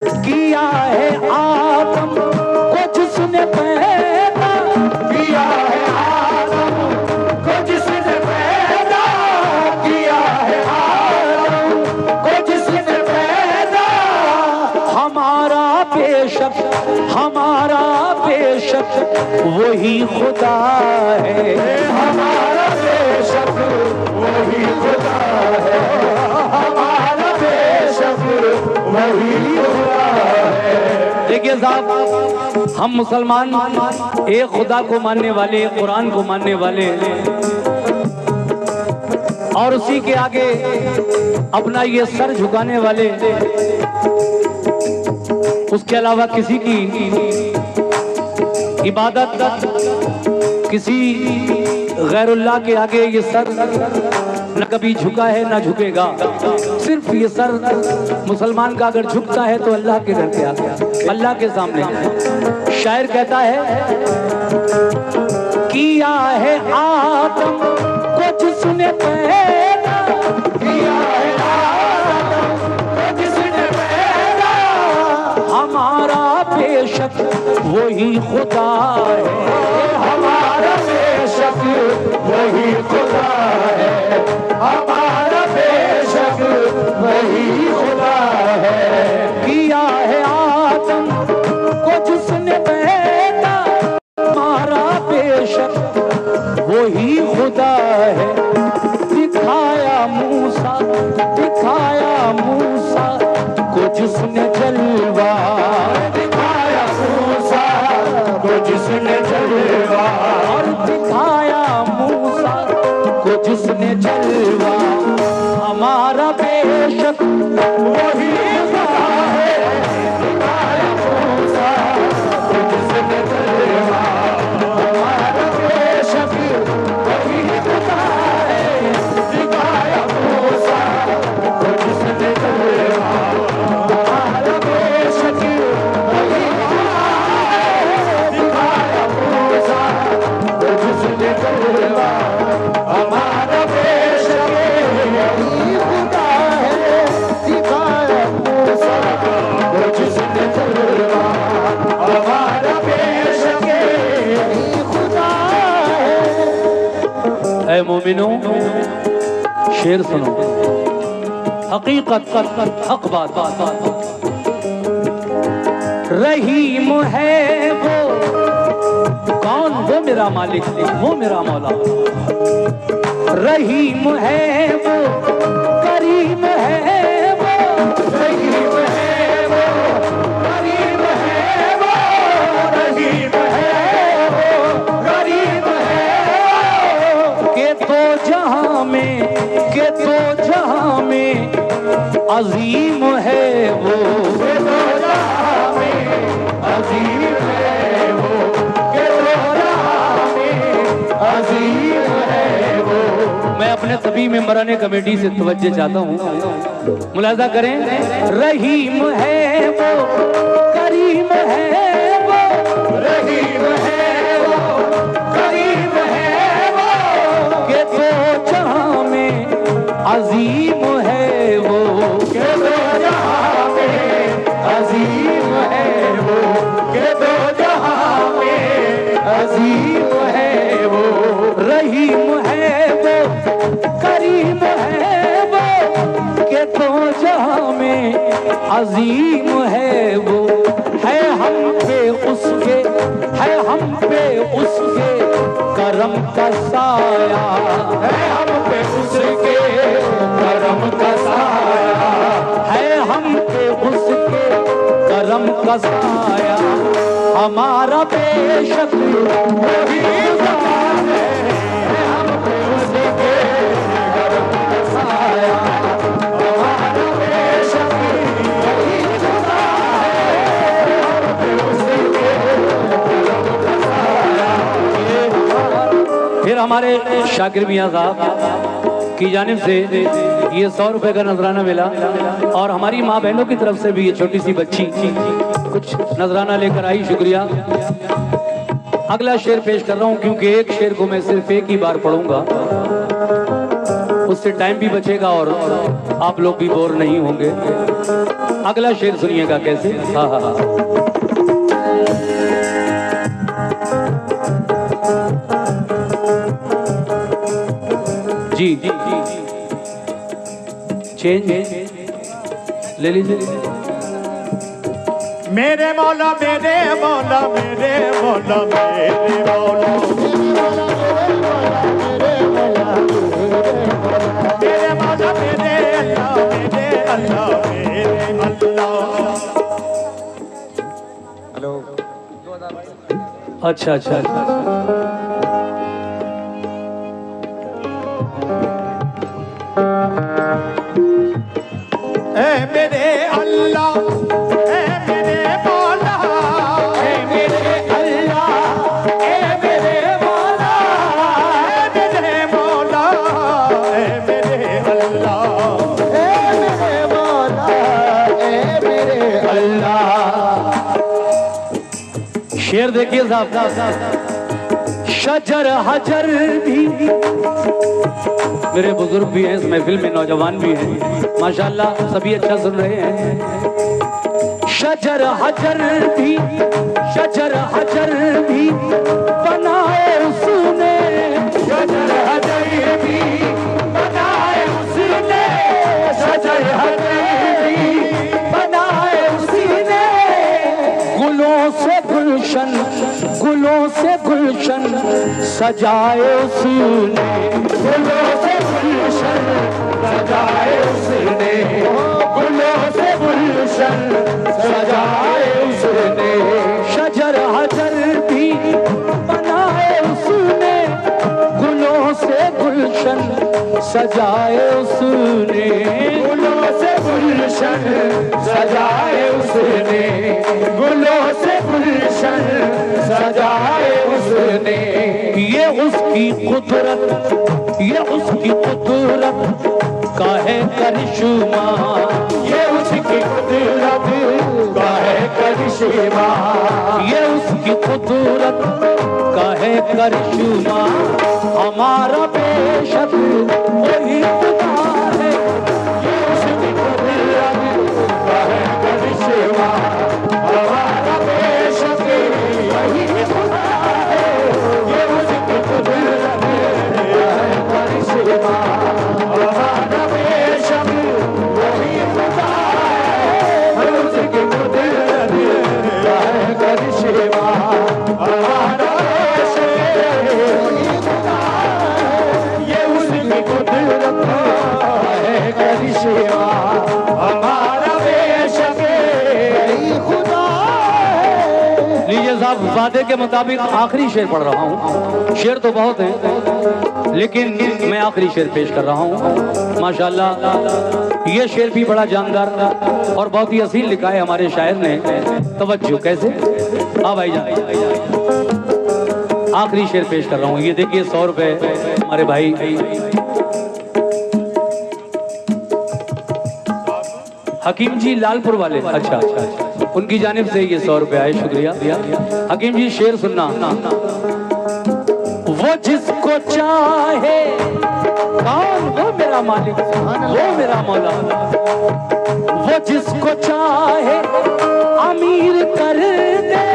किया है आदम को जिसने पैदा, किया है आदम को जिसने पैदा, किया है आदम को जिसने पैदा। हमारा बेशक वही खुदा है, हमारा बेशक वही खुदा है, हमारा बेशक वही खुदा है। देखिए साहब, हम मुसलमान एक खुदा को मानने वाले, कुरान को मानने वाले, और उसी के आगे अपना ये सर झुकाने वाले, उसके अलावा किसी की इबादत, किसी गैरुल्लाह के आगे ये सर न कभी झुका है न झुकेगा। सिर्फ ये सर मुसलमान का अगर झुकता है तो अल्लाह के घर के आगे, अल्लाह के सामने। शायर कहता है, किया है आदम को जिसने पैदा, किया है आदम को जिसने पैदा। हमारा बेशक वही खुदा है, हमारा बेशक वही खुदा है, हमारा बेशक वही खुदा है। किया है आदम को जिसने पैदा, हमारा बेशक वही खुदा है। दिखाया मूसा को जिसने जलवा, दिखाया मूसा को जिसने जलवा, और दिखाया मूसा को जिसने जलवा। हमारा बेशक वही खुदा है, दिखाया मूसा को जिसने जलवा, हमारा बेशक वही खुदा है, दिखाया मूसा को जिसने जलवा। हमारा बेशक वही खुदा है, दिखाया मूसा को जिसने जलवा। हमारा बेशक वही खुदा है, दिखाया मूसा को जिसने जलवा। हमारा बेशक वही खुदा है। ऐ मोमिनो, शेर सुनो, हकीकत हक बात। रहीम है वो, कौन? वो मेरा मालिक, वो मेरा मौला। रहीम है वो, करीम है वो, रहीम है वो, करीम है वो, रहीम है वो, करीम है वो। के तो जहां में, के तो जहां में अजीम है वो, के तो जहां में अजीम है वो, के तो जहां में अजीम है वो। मैं अपने सभी मेंबराने कमेटी से तवज्जो चाहता हूँ, मुलाजा करें। रहीम है वो, करीम है वो, रहीम है वो, करीम है वो। के तो जहां में अजीम है वो, के तो जहां में अजीम है वो, के तो जहां में अजीम है वो। रहीम है वो, करीम है वो, के तो जहां में अजीम है वो। है हम पे उसके, है हम पे उसके करम का साया, है हम पे उसके करम का साया, है हम पे उसके करम का साया। हमारा बेशक वही खुदा है, हम पे उसके करम का साया। हमारा बेशक वही खुदा है, हम पे उसके करम का साया। फिर हमारे शाकिर मियां साहब की जानिब से ये 100 रुपए का नजराना मिला, और हमारी माँ बहनों की तरफ से भी ये छोटी सी बच्ची कुछ नजराना लेकर आई। शुक्रिया। अगला शेर पेश कर रहा हूँ, क्योंकि एक शेर को मैं सिर्फ एक ही बार पढ़ूंगा, उससे टाइम भी बचेगा और आप लोग भी बोर नहीं होंगे। अगला शेर सुनिएगा कैसे। हाँ हाँ हाँ। जी जी जी चेंज ले लीजिए। मेरे मौला मेरे मौला मेरे मौला मेरे मौला मेरे मौला मेरे अल्लाह मेरे अल्लाह मेरे अल्लाह। हेलो। अच्छा अच्छा अच्छा। मेरे अल्लाह मेरे मौला मेरे अल्लाह मेरे मौला मेरे मौला मेरे अल्लाह मेरे मौला मेरे अल्लाह। शेर देखिए साहब। शजर हजर भी, मेरे बुजुर्ग भी हैं इस महफिल में, नौजवान भी हैं माशाल्लाह, सभी अच्छा सुन रहे हैं। शजर हजर भी, शजर हजर भी बनाए उसने, शजर हजर भी बनाए उसने, शजर हजर भी बनाए उसने। गुलों से गुलशन, गुलों से गुलशन सजाए उसने, गुलों से गुलशन सजाए उसने, गुलों से गुलशन सजाए उसने। शजर हजर भी बनाए उसने, गुलों से गुलशन सजाए उसने, गुलों से गुलशन सजाए उसने, गुलों से गुलशन सजाए उसने। ये उसकी कुदरत, ये उसकी कुदरत का है करिश्मा, ये उसकी कुदरत का है करिश्मा, ये उसकी कुदरत का है करिश्मा। हमारा बेशक वही खुदा है, ये उसकी कुदरत का है करिश्मा। हमारा बेशक वही खुदा है, ये उसकी कुदरत का है करिश्मा। हमारा बेशक वही खुदा है, उसकी कुदरत का है करिश्मा। हमारा बेशक वही खुदा है, ये उसकी कुदरत का है करिश्मा। हमारा बेशक वही खुदा है। लीजिए साहब, वादे के मुताबिक आखिरी शेर पढ़ रहा हूँ। शेर तो बहुत हैं लेकिन मैं आखिरी शेर पेश कर रहा हूँ माशाल्लाह। ये शेर भी बड़ा जानदार और बहुत ही असील लिखा है हमारे शायर ने। तवज्जो कैसे। हाँ भाईजान, आखिरी शेर पेश कर रहा हूँ। ये देखिए 100 रुपए हमारे भाई हकीम जी लालपुर वाले, अच्छा अच्छा अच्छा, उनकी जानिब से ये 100 रुपए आए, शुक्रिया। हकीम जी शेर सुनना। वो जिसको चाहे, कौन? वो मेरा मालिक, वो मेरा मौला। वो जिसको चाहे अमीर कर दे,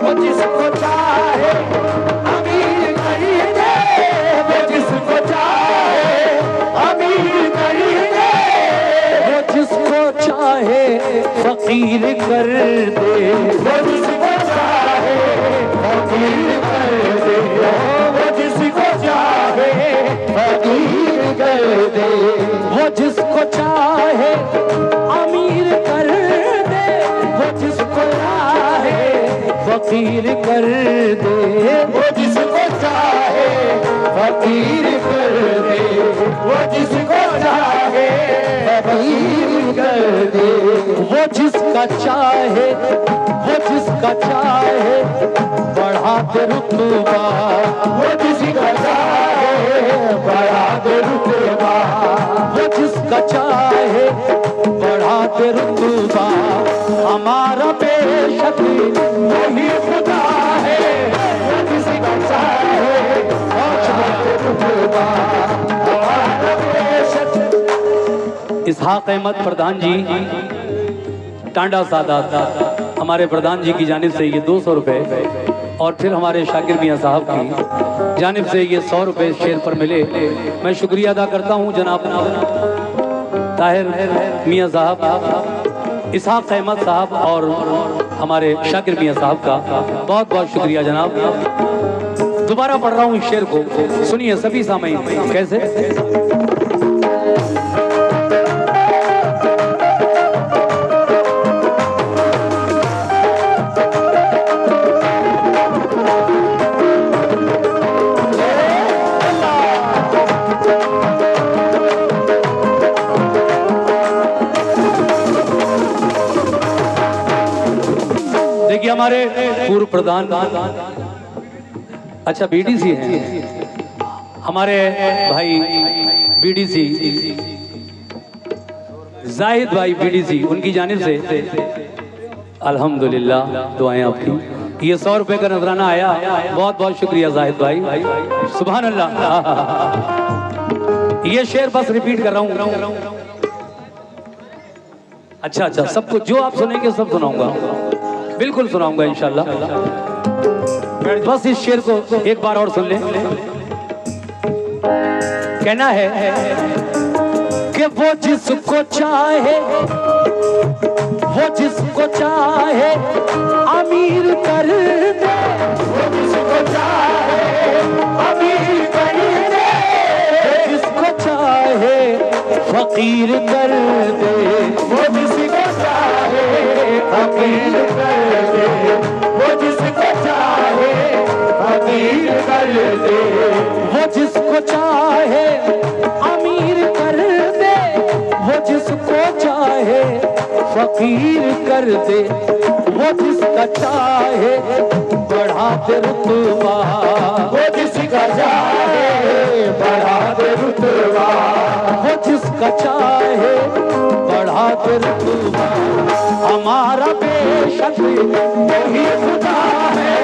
वो जिसको चाहे अमीर कर दे, वो जिसको चाहे अमीर कर दे, वो जिसको चाहे फकीर कर दे, वो जिसको चाहे फकीर कर दे, वो जिसको चाहे फकीर कर दे, वो जिसको चाहे अमीर कर दे, वो जिसको चाहे फकीर कर दे, वो जिसको चाहे फकीर कर दे, वो जिसको चाहे फकीर कर दे, वो जिसका चाहे, वो जिसका चाहे बढ़ा दे रुतबा, वो जिसका चाहे बढ़ा दे रुतबा, वो जिसका चाहे बढ़ा दे रुतबा। हमारा बेशक वही खुदा है, वो जिसका चाहे बढ़ा दे रुतबा। हमारा बेशक इसहाक अहमद प्रधान जी टांडा सादात हमारे प्रधान जी की जानिब से ये 200 रुपए और फिर हमारे शाकिर मियाँ साहब की जानिब से ये 100 रुपए शेर पर मिले। मैं शुक्रिया अदा करता हूँ जनाब ताहिर मियाँ साहब, इसहाक अहमद साहब और हमारे शाकिर मियाँ साहब का बहुत बहुत शुक्रिया जनाब। दोबारा पढ़ रहा हूँ इस शेर को, सुनिए सभी सामईन कैसे। देखिए हमारे पूर्व प्रधान, अच्छा बीडीसी हैं हमारे भाई बीडीसी जाहिद भाई बीडीसी, उनकी जानिब से अल्हम्दुलिल्लाह दुआएं आपकी। ये 100 रुपए का नजराना आया, बहुत बहुत शुक्रिया जाहिद भाई, सुभान अल्लाह। ये शेर बस रिपीट कर रहा हूँ। अच्छा अच्छा, सब कुछ जो आप सुनेंगे सब सुनाऊंगा, बिल्कुल सुनाऊंगा इंशाल्लाह। बस इस शेर को एक बार और सुन लें। कहना है कि वो जिसको चाहे, वो जिसको चाहे अमीर कर दे, वो जिसको चाहे अमीर कर दे, जिसको चाहे फकीर कर दे, वो जिसको चाहे फकीर कर दे, वो जिसको चाहे फकीर कर दे, वो जिसको चाहे अमीर कर दे, वो जिसको चाहे फकीर कर दे, वो जिसका चाहे बढ़ा दे रुतबा, वो जिसका चाहे बढ़ा दे रुतबा, वो जिसका चाहे बढ़ा दे रुतबा। हमारा बेशक वही खुदा है,